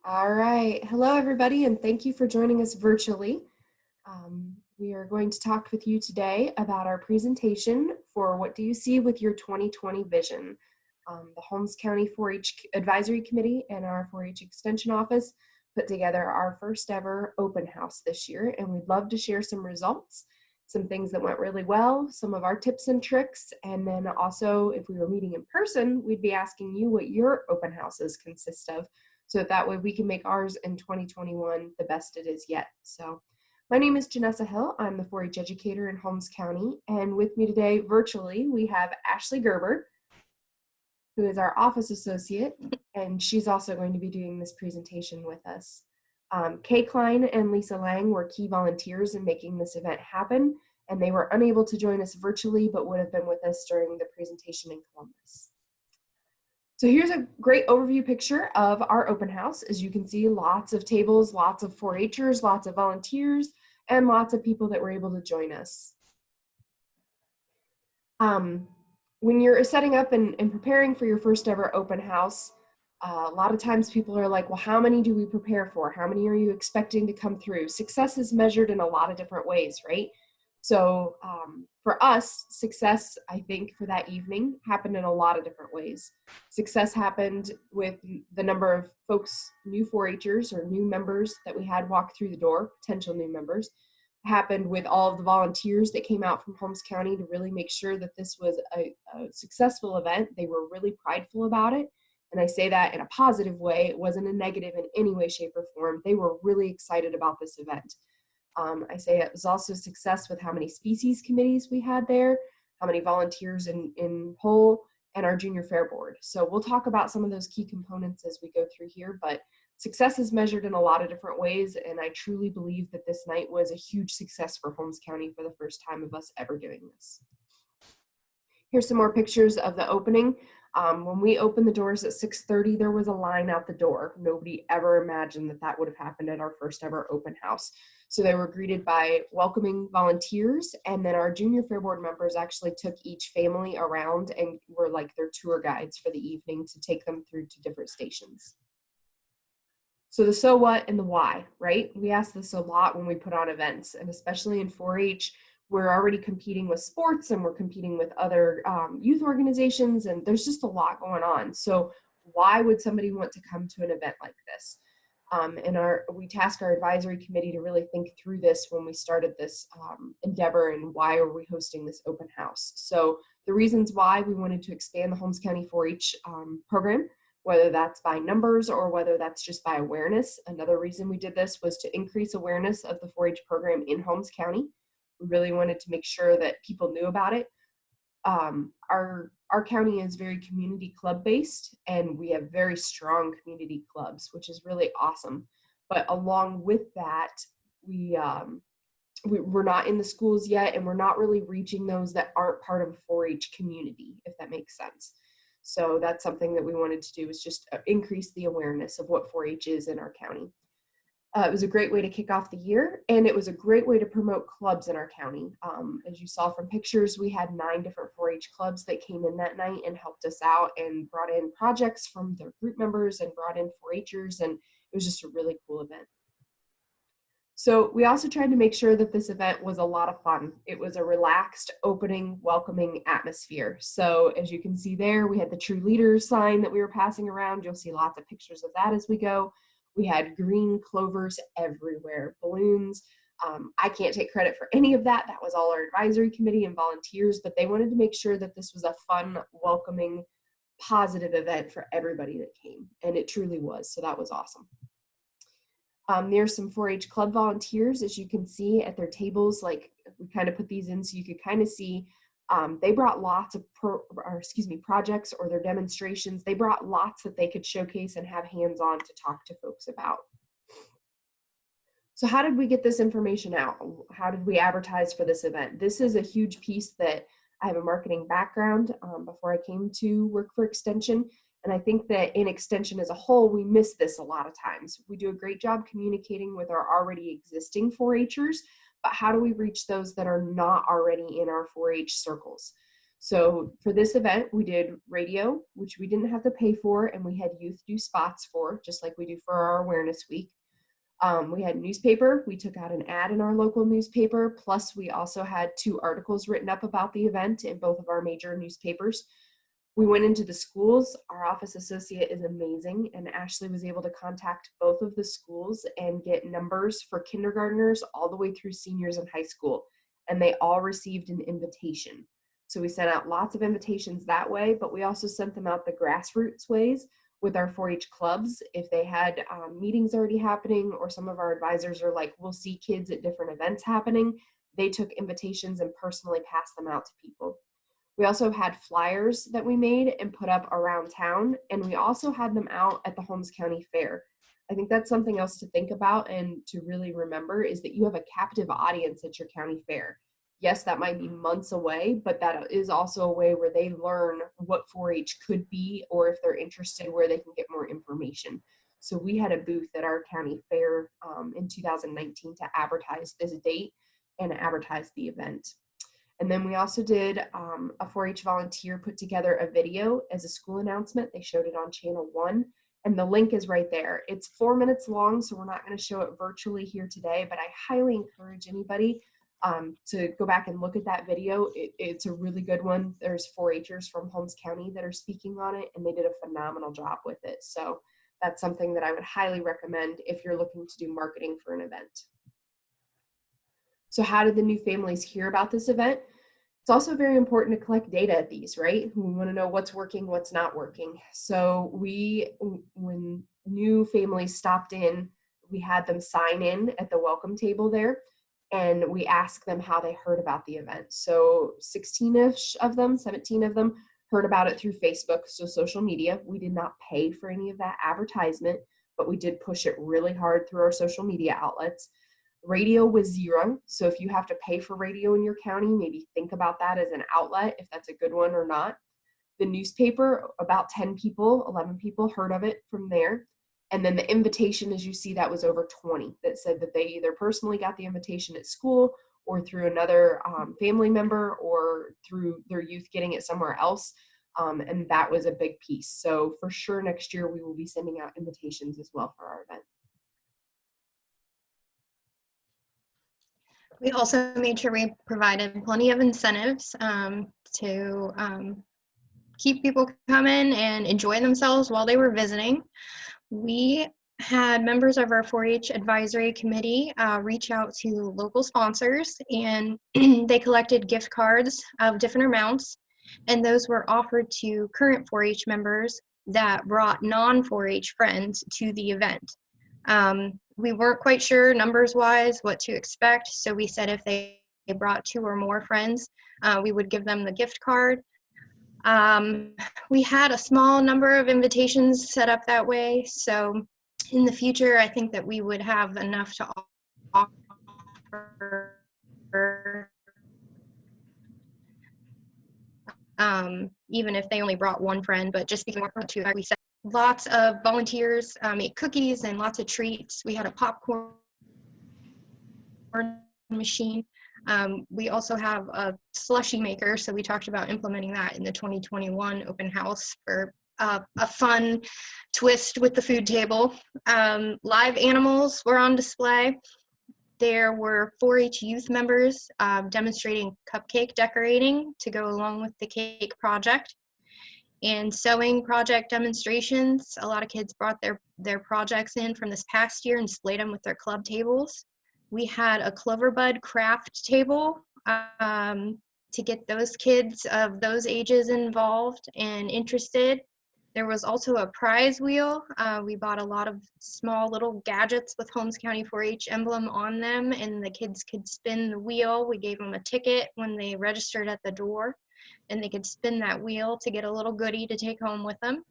All right. Hello, everybody, and thank you for joining us virtually. We are going to talk with you today about our presentation for What Do You See with Your 2020 Vision? The Holmes County 4-H Advisory Committee and our 4-H Extension Office put together our first ever open house this year, and we'd love to share some results, some things that went really well, some of our tips and tricks, and then also if we were meeting in person, we'd be asking you what your open houses consist of, so that way we can make ours in 2021 the best it is yet. So my name is Janessa Hill. I'm the 4-H educator in Holmes County, and with me today virtually we have Ashley Gerber, who is our office associate, and she's also going to be doing this presentation with us. Kay Klein and Lisa Lang were key volunteers in making this event happen, and they were unable to join us virtually but would have been with us during the presentation in Columbus. So here's a great overview picture of our open house. As you can see, lots of tables, lots of 4-Hers, lots of volunteers, and lots of people that were able to join us. When you're setting up and preparing for your first ever open house, a lot of times people are like, well, how many do we prepare for? How many are you expecting to come through? Success is measured in a lot of different ways, right? So for us, success, I think, for that evening happened in a lot of different ways. Success happened with the number of folks, new 4-Hers or new members that we had walk through the door, potential new members. Happened with all of the volunteers that came out from Holmes County to really make sure that this was a successful event. They were really prideful about it. And I say that in a positive way. It wasn't a negative in any way, shape, or form. They were really excited about this event. I say it was also a success with how many species committees we had there, how many volunteers in whole, and our junior fair board. So we'll talk about some of those key components as we go through here, but success is measured in a lot of different ways, and I truly believe that this night was a huge success for Holmes County for the first time of us ever doing this. Here's some more pictures of the opening. When we opened the doors at 6:30, there was a line out the door. Nobody ever imagined that that would have happened at our first ever open house. So they were greeted by welcoming volunteers, and then our junior fair board members actually took each family around and were like their tour guides for the evening to take them through to different stations. So the so what and the why, right? We ask this a lot when we put on events, and especially in 4-H, we're already competing with sports and we're competing with other youth organizations, and there's just a lot going on. So why would somebody want to come to an event like this? We task our advisory committee to really think through this when we started this endeavor, and why are we hosting this open house? So the reasons why: we wanted to expand the Holmes County 4-H program, whether that's by numbers or whether that's just by awareness. Another reason we did this was to increase awareness of the 4-H program in Holmes County. We really wanted to make sure that people knew about it. Our county is very community club based, and we have very strong community clubs, which is really awesome. But along with that, we're not in the schools yet, and we're not really reaching those that aren't part of a 4-H community, if that makes sense. So that's something that we wanted to do, is just increase the awareness of what 4-H is in our county. It was a great way to kick off the year, and it was a great way to promote clubs in our county. As you saw from pictures, we had 9 different 4-H clubs that came in that night and helped us out and brought in projects from their group members and brought in 4-Hers, and it was just a really cool event. So we also tried to make sure that this event was a lot of fun. It was a relaxed, opening, welcoming atmosphere. So as you can see there, we had the True Leaders sign that we were passing around. You'll see lots of pictures of that as we go. We had green clovers everywhere, balloons. I can't take credit for any of that. That was all our advisory committee and volunteers, but they wanted to make sure that this was a fun, welcoming, positive event for everybody that came, and it truly was, so that was awesome. There's some 4-H club volunteers, as you can see at their tables. Like, we kind of put these in so you could kind of see. They brought lots of projects or their demonstrations. They brought lots that they could showcase and have hands-on to talk to folks about. So how did we get this information out? How did we advertise for this event? This is a huge piece that I have a marketing background before I came to work for Extension. And I think that in Extension as a whole, we miss this a lot of times. We do a great job communicating with our already existing 4-Hers, but how do we reach those that are not already in our 4-H circles? So for this event, we did radio, which we didn't have to pay for, and we had youth do spots for, just like we do for our awareness week. We had newspaper. We took out an ad in our local newspaper. Plus, we also had 2 articles written up about the event in both of our major newspapers. We went into the schools. Our office associate is amazing, and Ashley was able to contact both of the schools and get numbers for kindergartners all the way through seniors in high school, and they all received an invitation. So we sent out lots of invitations that way, but we also sent them out the grassroots ways with our 4-H clubs. If they had meetings already happening, or some of our advisors are like, we'll see kids at different events happening, they took invitations and personally passed them out to people. We also had flyers that we made and put up around town, and we also had them out at the Holmes County Fair. I think that's something else to think about and to really remember, is that you have a captive audience at your county fair. Yes, that might be months away, but that is also a way where they learn what 4-H could be, or if they're interested, where they can get more information. So we had a booth at our county fair in 2019 to advertise this date and advertise the event. And then we also did a 4-H volunteer put together a video as a school announcement. They showed it on channel 1, and the link is right there. It's 4 minutes long, so we're not going to show it virtually here today, but I highly encourage anybody to go back and look at that video. It's a really good one. There's 4-Hers from Holmes County that are speaking on it, and they did a phenomenal job with it. So that's something that I would highly recommend if you're looking to do marketing for an event. So how did the new families hear about this event? It's also very important to collect data at these, right? We want to know what's working, what's not working. So when new families stopped in, we had them sign in at the welcome table there, and we asked them how they heard about the event. So 16-ish of them, 17 of them heard about it through Facebook, so social media. We did not pay for any of that advertisement, but we did push it really hard through our social media outlets. Radio was 0, so if you have to pay for radio in your county, maybe think about that as an outlet, if that's a good one or not. The newspaper, about 10 people, 11 people heard of it from there. And then the invitation, as you see, that was over 20 that said that they either personally got the invitation at school, or through another family member, or through their youth getting it somewhere else. And that was a big piece. So for sure next year we will be sending out invitations as well for our event. We also made sure we provided plenty of incentives to keep people coming and enjoy themselves while they were visiting. We had members of our 4-H advisory committee reach out to local sponsors, and they collected gift cards of different amounts, and those were offered to current 4-H members that brought non-4-H friends to the event. We weren't quite sure numbers-wise what to expect, so we said if they brought 2 or more friends, we would give them the gift card. We had a small number of invitations set up that way, so in the future, I think that we would have enough to offer, even if they only brought 1 friend, but just because we said lots of volunteers ate cookies and lots of treats. We had a popcorn machine. We also have a slushie maker, so we talked about implementing that in the 2021 open house for a fun twist with the food table. Live animals were on display. There were 4-H youth members demonstrating cupcake decorating to go along with the cake project, and sewing project demonstrations. A lot of kids brought their projects in from this past year and displayed them with their club tables. We had a Clover Bud Craft table to get those kids of those ages involved and interested. There was also a prize wheel. We bought a lot of small little gadgets with Holmes County 4-H emblem on them, and the kids could spin the wheel. We gave them a ticket when they registered at the door, and they could spin that wheel to get a little goodie to take home with them.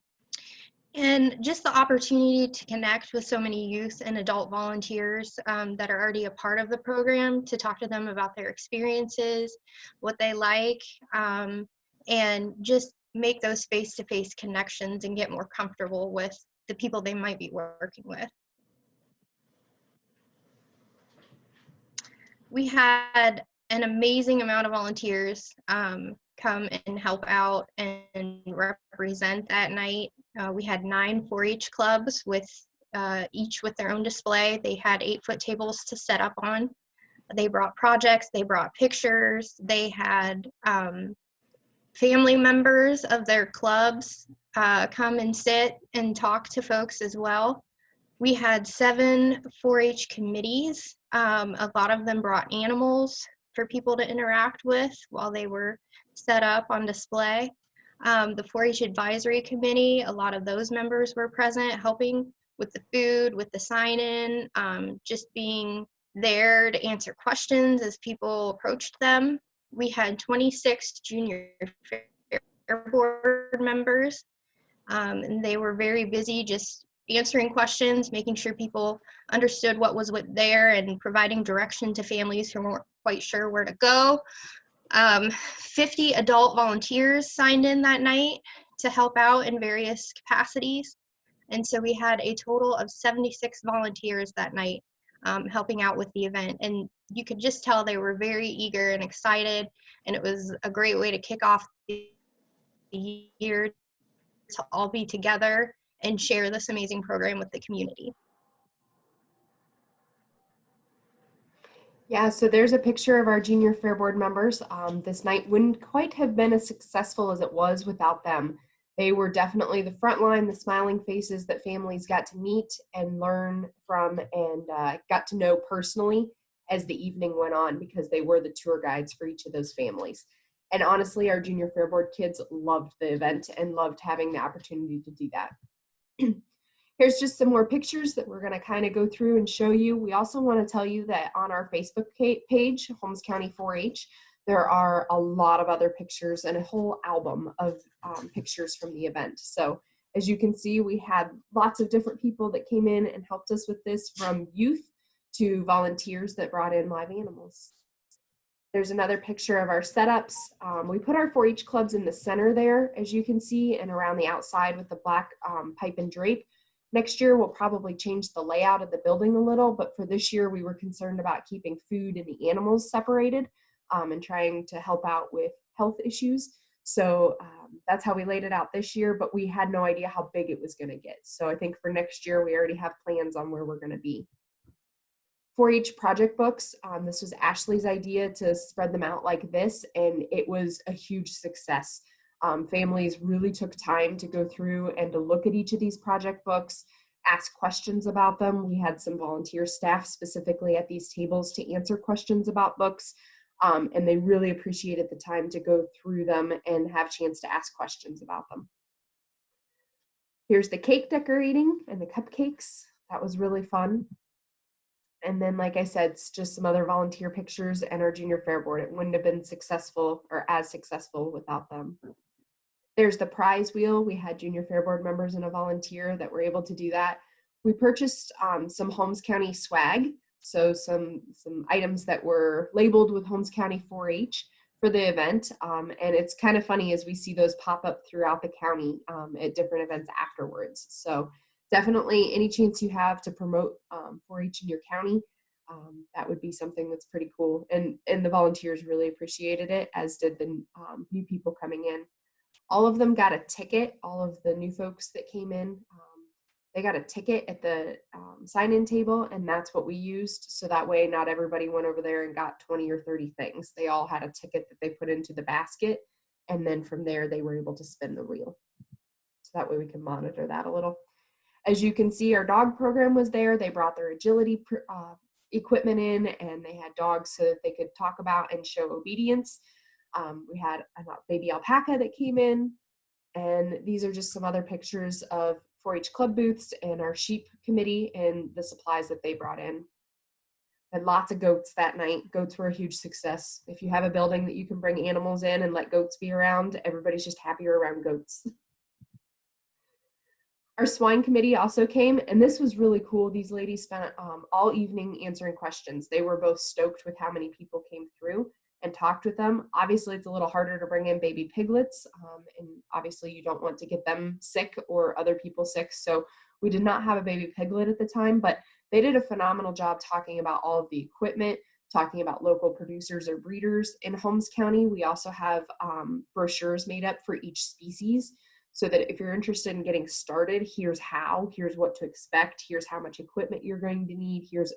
And just the opportunity to connect with so many youth and adult volunteers that are already a part of the program, to talk to them about their experiences, what they like, and just make those face-to-face connections and get more comfortable with the people they might be working with. We had an amazing amount of volunteers come come and help out and represent that night. We had 9 4-H clubs with each with their own display. They had 8-foot tables to set up on. They brought projects, they brought pictures, they had family members of their clubs come and sit and talk to folks as well. We had 7 4-H committees. A lot of them brought animals for people to interact with while they were set up on display. The 4-H advisory committee, a lot of those members were present helping with the food, with the sign-in, just being there to answer questions as people approached them. We had 26 junior fair board members, and they were very busy just answering questions, making sure people understood what was there, and providing direction to families who weren't quite sure where to go. 50 adult volunteers signed in that night to help out in various capacities. And so we had a total of 76 volunteers that night helping out with the event. And you could just tell they were very eager and excited. And it was a great way to kick off the year to all be together and share this amazing program with the community. Yeah, so there's a picture of our junior fair board members. This night wouldn't quite have been as successful as it was without them. They were definitely the front line, the smiling faces that families got to meet and learn from and got to know personally as the evening went on, because they were the tour guides for each of those families. And honestly, our junior fair board kids loved the event and loved having the opportunity to do that. Here's just some more pictures that we're going to kind of go through and show you. We also want to tell you that on our Facebook page, Holmes County 4-H, there are a lot of other pictures and a whole album of pictures from the event. So as you can see, we had lots of different people that came in and helped us with this, from youth to volunteers that brought in live animals. There's another picture of our setups. We put our 4-H clubs in the center there, as you can see, and around the outside with the black pipe and drape. Next year, we'll probably change the layout of the building a little, but for this year, we were concerned about keeping food and the animals separated and trying to help out with health issues. So that's how we laid it out this year, but we had no idea how big it was going to get. So I think for next year, we already have plans on where we're going to be. 4-H project books, this was Ashley's idea to spread them out like this, and it was a huge success. Families really took time to go through and to look at each of these project books, ask questions about them. We had some volunteer staff specifically at these tables to answer questions about books, and they really appreciated the time to go through them and have a chance to ask questions about them. Here's the cake decorating and the cupcakes. That was really fun. And then, like I said, it's just some other volunteer pictures and our junior fair board. It wouldn't have been successful or as successful without them. There's the prize wheel. We had junior fair board members and a volunteer that were able to do that. We purchased some Holmes County swag, so some items that were labeled with Holmes County 4-H for the event. And it's kind of funny as we see those pop up throughout the county at different events afterwards. So definitely any chance you have to promote 4-H in your county, that would be something that's pretty cool. And the volunteers really appreciated it, as did the new people coming in. All of them got a ticket. All of the new folks that came in, they got a ticket at the sign-in table, and that's what we used. So that way not everybody went over there and got 20 or 30 things. They all had a ticket that they put into the basket, and then from there they were able to spin the wheel. So that way we can monitor that a little. As you can see, our dog program was there. They brought their agility equipment in, and they had dogs so that they could talk about and show obedience. We had a baby alpaca that came in, and these are just some other pictures of 4-H club booths and our sheep committee and the supplies that they brought in. And lots of goats that night. Goats were a huge success. If you have a building that you can bring animals in and let goats be around, everybody's just happier around goats. Our swine committee also came, and this was really cool. These ladies spent all evening answering questions. They were both stoked with how many people came through and talked with them. Obviously, it's a little harder to bring in baby piglets, and obviously you don't want to get them sick or other people sick, so we did not have a baby piglet at the time, but they did a phenomenal job talking about all of the equipment, talking about local producers or breeders in Holmes County. We also have brochures made up for each species, so that if you're interested in getting started, here's how, here's what to expect, here's how much equipment you're going to need, here's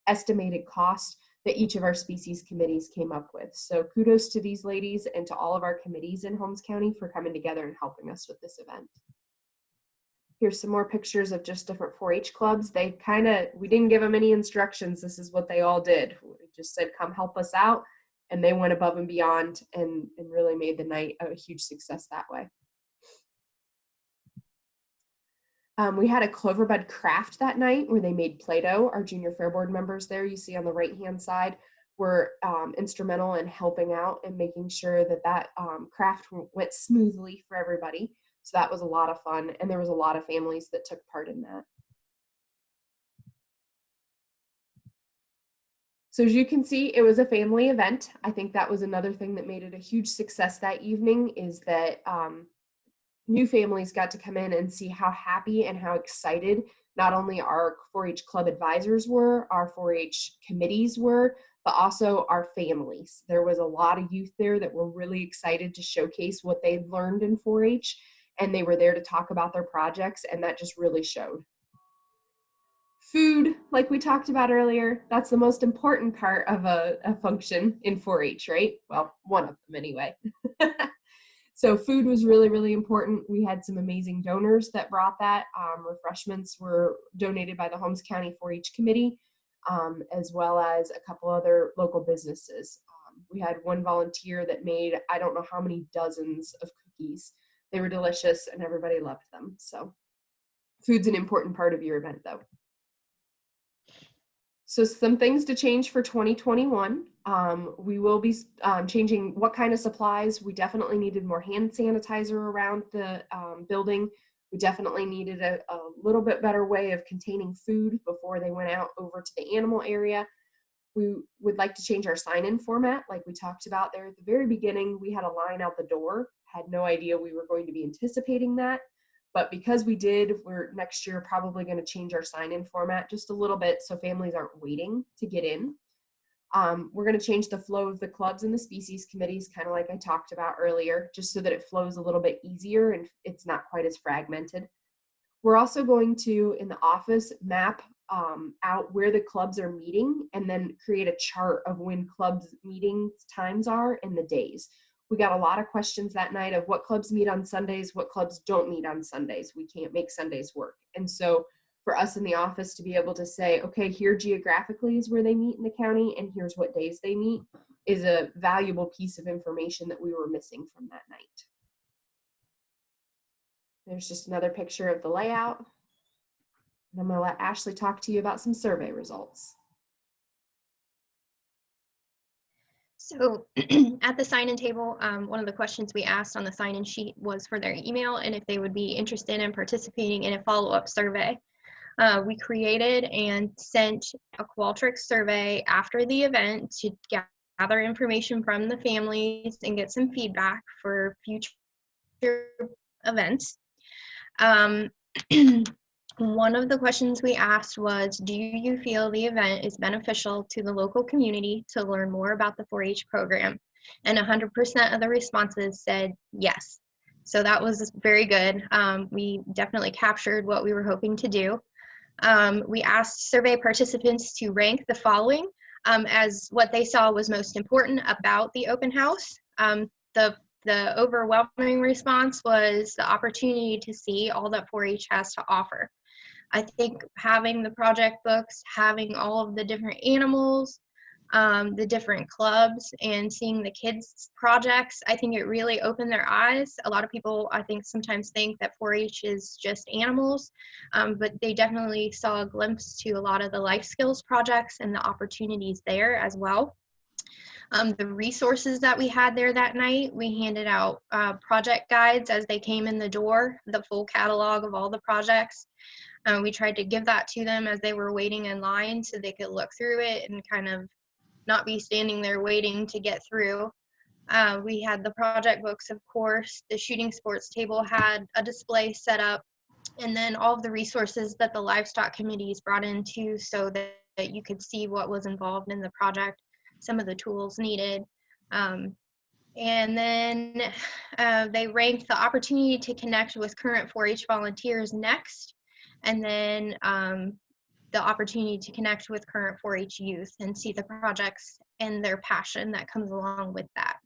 estimated cost that each of our species committees came up with. So kudos to these ladies and to all of our committees in Holmes County for coming together and helping us with this event. Here's some more pictures of just different 4-H clubs. We didn't give them any instructions. This is what they all did. We just said, come help us out. And they went above and beyond and really made the night a huge success that way. We had a Clover Bud Craft that night where they made Plato. Our junior fair board members there, you see on the right-hand side, were instrumental in helping out and making sure that craft went smoothly for everybody. So that was a lot of fun, and there was a lot of families that took part in that. So as you can see, it was a family event. I think that was another thing that made it a huge success that evening, is that new families got to come in and see how happy and how excited not only our 4-H club advisors were, our 4-H committees were, but also our families. There was a lot of youth there that were really excited to showcase what they'd learned in 4-H, and they were there to talk about their projects, and that just really showed. Food, like we talked about earlier, that's the most important part of a function in 4-H, right? Well, one of them anyway. So food was really, really important. We had some amazing donors that brought that. Refreshments were donated by the Holmes County 4-H committee, as well as a couple other local businesses. We had one volunteer that made, I don't know how many dozens of cookies. They were delicious and everybody loved them. So food's an important part of your event though. So some things to change for 2021. We will be changing what kind of supplies. We definitely needed more hand sanitizer around the building. We definitely needed a little bit better way of containing food before they went out over to the animal area. We would like to change our sign-in format, like we talked about there at the very beginning. We had a line out the door, had no idea we were going to be anticipating that. But because we did, we're next year probably going to change our sign-in format just a little bit so families aren't waiting to get in. We're going to change the flow of the clubs and the species committees, kind of like I talked about earlier, just so that it flows a little bit easier and it's not quite as fragmented. We're also going to, in the office, map out where the clubs are meeting and then create a chart of when clubs meeting times are and the days. We got a lot of questions that night of what clubs meet on Sundays, what clubs don't meet on Sundays. We can't make Sundays work. And so for us in the office to be able to say, okay, here geographically is where they meet in the county and here's what days they meet, is a valuable piece of information that we were missing from that night. There's just another picture of the layout. And I'm going to let Ashley talk to you about some survey results. So at the sign-in table, one of the questions we asked on the sign-in sheet was for their email and if they would be interested in participating in a follow-up survey. We created and sent a Qualtrics survey after the event to gather information from the families and get some feedback for future events. One of the questions we asked was, do you feel the event is beneficial to the local community to learn more about the 4-H program? And 100% of the responses said yes. So that was very good. We definitely captured what we were hoping to do. We asked survey participants to rank the following as what they saw was most important about the open house. The overwhelming response was the opportunity to see all that 4-H has to offer. I think having the project books, having all of the different animals, the different clubs, and seeing the kids' projects, I think it really opened their eyes. A lot of people, I think, sometimes think that 4-H is just animals, but they definitely saw a glimpse to a lot of the life skills projects and the opportunities there as well. The resources that we had there that night, we handed out project guides as they came in the door, the full catalog of all the projects. We tried to give that to them as they were waiting in line so they could look through it and kind of not be standing there waiting to get through. We had the project books, of course. The shooting sports table had a display set up, and then all of the resources that the livestock committees brought in too, so that you could see what was involved in the project, some of the tools needed. And then they ranked the opportunity to connect with current 4-H volunteers next, and then the opportunity to connect with current 4-H youth and see the projects and their passion that comes along with that.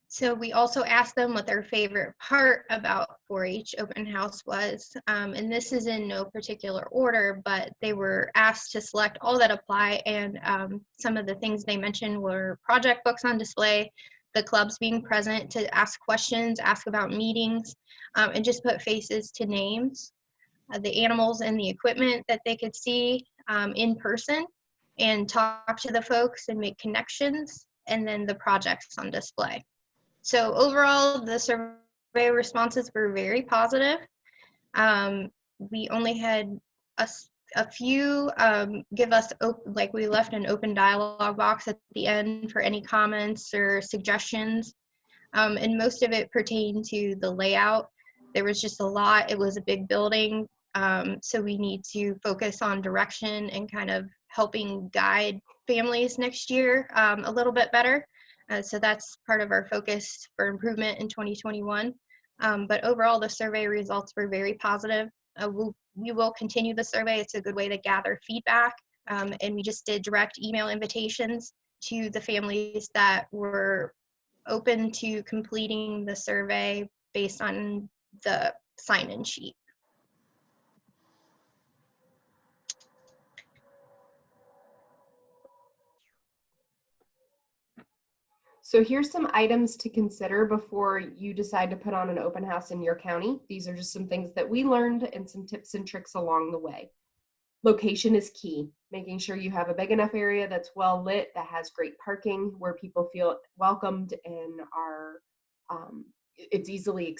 So we also asked them what their favorite part about 4-H open house was, and this is in no particular order, but they were asked to select all that apply, and some of the things they mentioned were project books on display, the clubs being present to ask questions, ask about meetings, and just put faces to names, the animals and the equipment that they could see in person, and talk to the folks and make connections, and then the projects on display. So overall, the survey responses were very positive. We only had a few give us, like we left an open dialogue box at the end for any comments or suggestions. And most of it pertained to the layout. There was just a lot. It was a big building. So we need to focus on direction and kind of helping guide families next year a little bit better. So that's part of our focus for improvement in 2021. But overall, the survey results were very positive. We will continue the survey. It's a good way to gather feedback. And we just did direct email invitations to the families that were open to completing the survey based on the sign-in sheet. So here's some items to consider before you decide to put on an open house in your county. These are just some things that we learned and some tips and tricks along the way. Location is key, making sure you have a big enough area that's well lit, that has great parking, where people feel welcomed and are, it's easily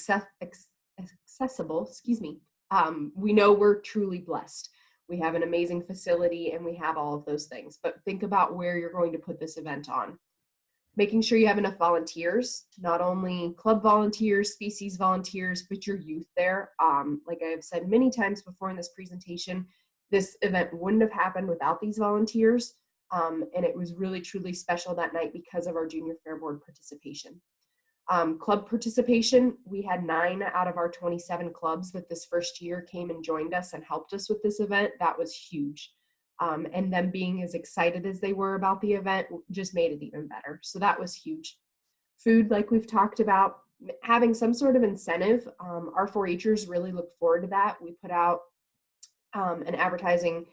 accessible, excuse me. We know we're truly blessed. We have an amazing facility and we have all of those things, but think about where you're going to put this event on. Making sure you have enough volunteers, not only club volunteers, species volunteers, but your youth there. Like I've said many times before in this presentation, this event wouldn't have happened without these volunteers. And it was really, truly special that night because of our Junior Fair Board participation. Club participation, we had 9 out of our 27 clubs that this first year came and joined us and helped us with this event. That was huge. And them being as excited as they were about the event just made it even better. So that was huge. Food, like we've talked about, having some sort of incentive. Our 4-Hers really look forward to that. We put out an advertising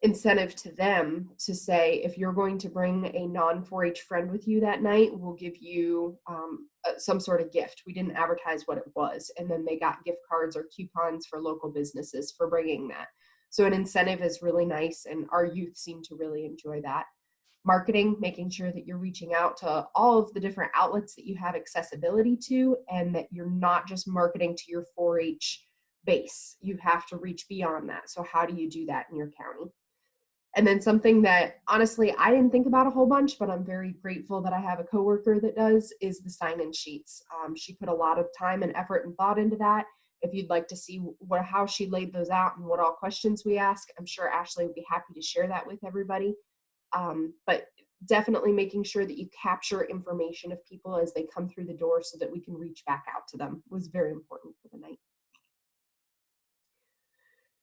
incentive to them to say, if you're going to bring a non-4-H friend with you that night, we'll give you some sort of gift. We didn't advertise what it was. And then they got gift cards or coupons for local businesses for bringing that. So an incentive is really nice, and our youth seem to really enjoy that. Marketing, making sure that you're reaching out to all of the different outlets that you have accessibility to, and that you're not just marketing to your 4-H base. You have to reach beyond that. So how do you do that in your county? And then something that honestly I didn't think about a whole bunch, but I'm very grateful that I have a coworker that does, is the sign-in sheets. She put a lot of time and effort and thought into that. If you'd like to see how she laid those out and what all questions we ask, I'm sure Ashley would be happy to share that with everybody. But definitely making sure that you capture information of people as they come through the door so that we can reach back out to them was very important for the night.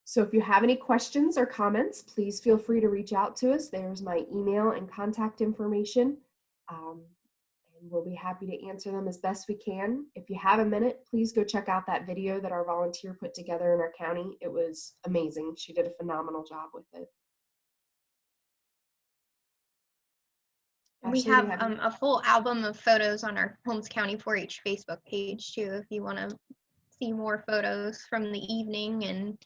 So if you have any questions or comments, please feel free to reach out to us. There's my email and contact information. And we'll be happy to answer them as best we can. If you have a minute, please go check out that video that our volunteer put together in our county. It was amazing. She did a phenomenal job with it. We have a full album of photos on our Holmes County 4-H Facebook page too, if you want to see more photos from the evening and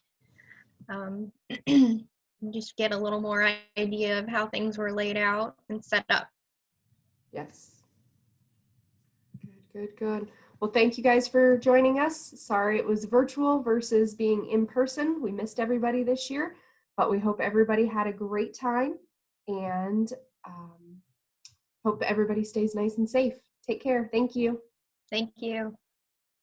just get a little more idea of how things were laid out and set up. Yes. Good. Well, thank you guys for joining us. Sorry it was virtual versus being in person. We missed everybody this year, but we hope everybody had a great time, and hope everybody stays nice and safe. Take care. Thank you. Thank you.